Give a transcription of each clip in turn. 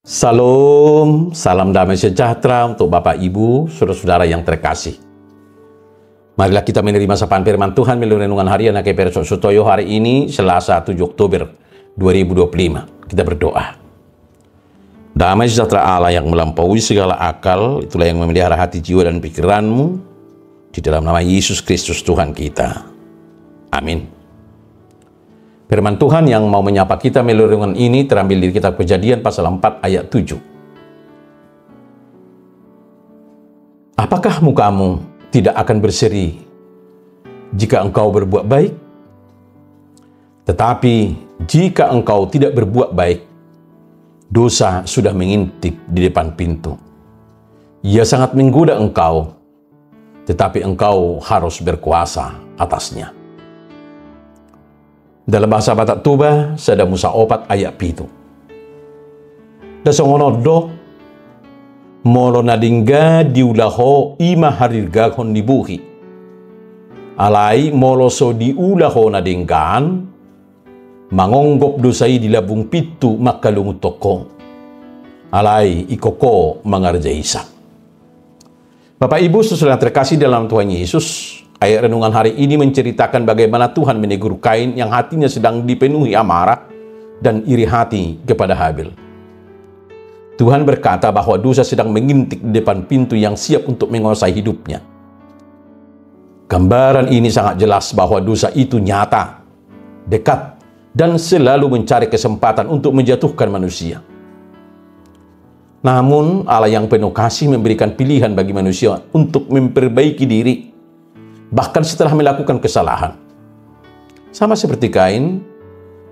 Salam, salam damai sejahtera untuk Bapak, Ibu, saudara-saudara yang terkasih. Marilah kita menerima sapaan firman Tuhan melalui renungan harian KPR Sutoyo hari ini, Selasa 7 Oktober 2025. Kita berdoa. Damai sejahtera Allah yang melampaui segala akal, itulah yang memelihara hati, jiwa, dan pikiranmu, di dalam nama Yesus Kristus Tuhan kita. Amin. Firman Tuhan yang mau menyapa kita melalui renungan ini terambil dari kitab Kejadian pasal 4 ayat 7. Apakah mukamu tidak akan berseri jika engkau berbuat baik? Tetapi jika engkau tidak berbuat baik, dosa sudah mengintip di depan pintu. Ia sangat menggoda engkau, tetapi engkau harus berkuasa atasnya. Dalam bahasa Batak Toba, sada Musa opat ayat pitu. Dasongono do, molo nadingga diulaho ima harirga hon dibuhi. Alai molo so diulaho nadinggan, mangonggop dosai di labung pitu makalungu toko. Alai ikoko mangarjaisa. Bapak Ibu saudara terkasih dalam Tuhan Yesus, ayat renungan hari ini menceritakan bagaimana Tuhan menegur Kain yang hatinya sedang dipenuhi amarah dan iri hati kepada Habil. Tuhan berkata bahwa dosa sedang mengintip di depan pintu yang siap untuk menguasai hidupnya. Gambaran ini sangat jelas bahwa dosa itu nyata, dekat, dan selalu mencari kesempatan untuk menjatuhkan manusia. Namun Allah yang penuh kasih memberikan pilihan bagi manusia untuk memperbaiki diri, bahkan setelah melakukan kesalahan. Sama seperti Kain,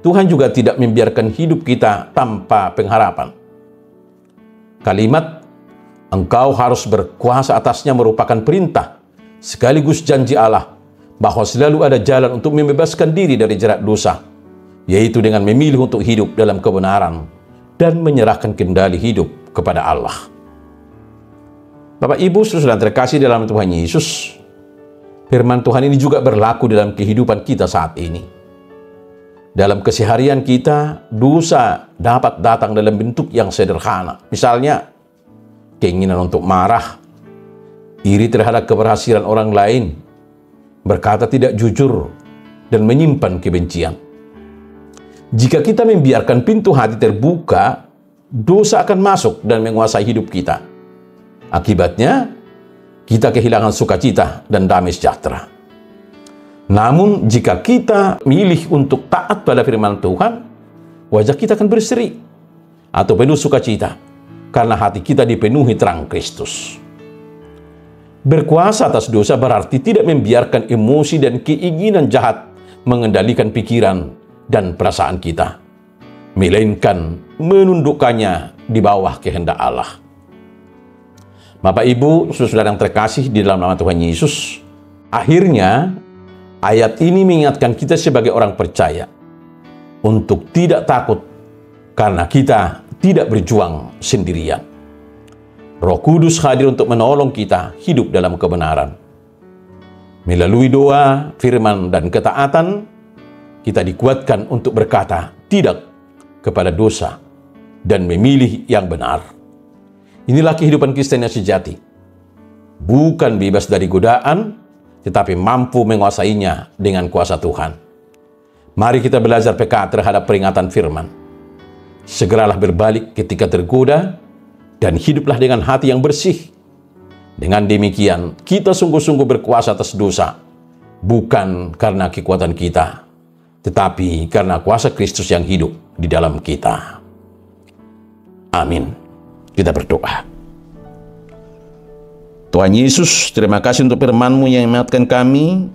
Tuhan juga tidak membiarkan hidup kita tanpa pengharapan. Kalimat, engkau harus berkuasa atasnya merupakan perintah, sekaligus janji Allah, bahwa selalu ada jalan untuk membebaskan diri dari jerat dosa, yaitu dengan memilih untuk hidup dalam kebenaran dan menyerahkan kendali hidup kepada Allah. Bapak Ibu saudara terkasih dalam Tuhan Yesus, firman Tuhan ini juga berlaku dalam kehidupan kita saat ini. Dalam keseharian kita, dosa dapat datang dalam bentuk yang sederhana. Misalnya, keinginan untuk marah, iri terhadap keberhasilan orang lain, berkata tidak jujur, dan menyimpan kebencian. Jika kita membiarkan pintu hati terbuka, dosa akan masuk dan menguasai hidup kita. Akibatnya, kita kehilangan sukacita dan damai sejahtera. Namun, jika kita milih untuk taat pada firman Tuhan, wajah kita akan berseri atau penuh sukacita karena hati kita dipenuhi terang Kristus. Berkuasa atas dosa berarti tidak membiarkan emosi dan keinginan jahat mengendalikan pikiran dan perasaan kita, melainkan menundukkannya di bawah kehendak Allah. Bapak Ibu, saudara yang terkasih di dalam nama Tuhan Yesus, akhirnya ayat ini mengingatkan kita sebagai orang percaya untuk tidak takut karena kita tidak berjuang sendirian. Roh Kudus hadir untuk menolong kita hidup dalam kebenaran. Melalui doa, firman, dan ketaatan, kita dikuatkan untuk berkata tidak kepada dosa dan memilih yang benar. Inilah kehidupan Kristen yang sejati. Bukan bebas dari godaan, tetapi mampu menguasainya dengan kuasa Tuhan. Mari kita belajar peka terhadap peringatan firman. Segeralah berbalik ketika tergoda, dan hiduplah dengan hati yang bersih. Dengan demikian, kita sungguh-sungguh berkuasa atas dosa, bukan karena kekuatan kita, tetapi karena kuasa Kristus yang hidup di dalam kita. Amin. Kita berdoa. Tuhan Yesus, terima kasih untuk firman-Mu yang mengingatkan kami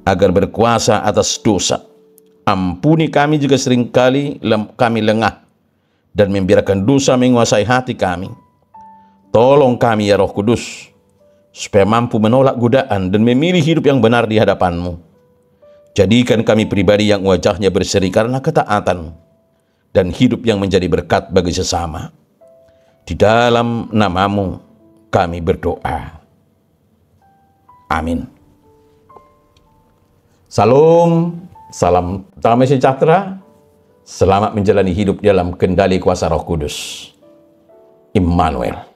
agar berkuasa atas dosa. Ampuni kami jika seringkali kami lengah dan membiarkan dosa menguasai hati kami. Tolong kami ya Roh Kudus, supaya mampu menolak godaan dan memilih hidup yang benar di hadapan-Mu. Jadikan kami pribadi yang wajahnya berseri karena ketaatan dan hidup yang menjadi berkat bagi sesama. Di dalam nama-Mu kami berdoa. Amin. Salam, salam damai sejahtera. Selamat menjalani hidup dalam kendali kuasa Roh Kudus. Immanuel.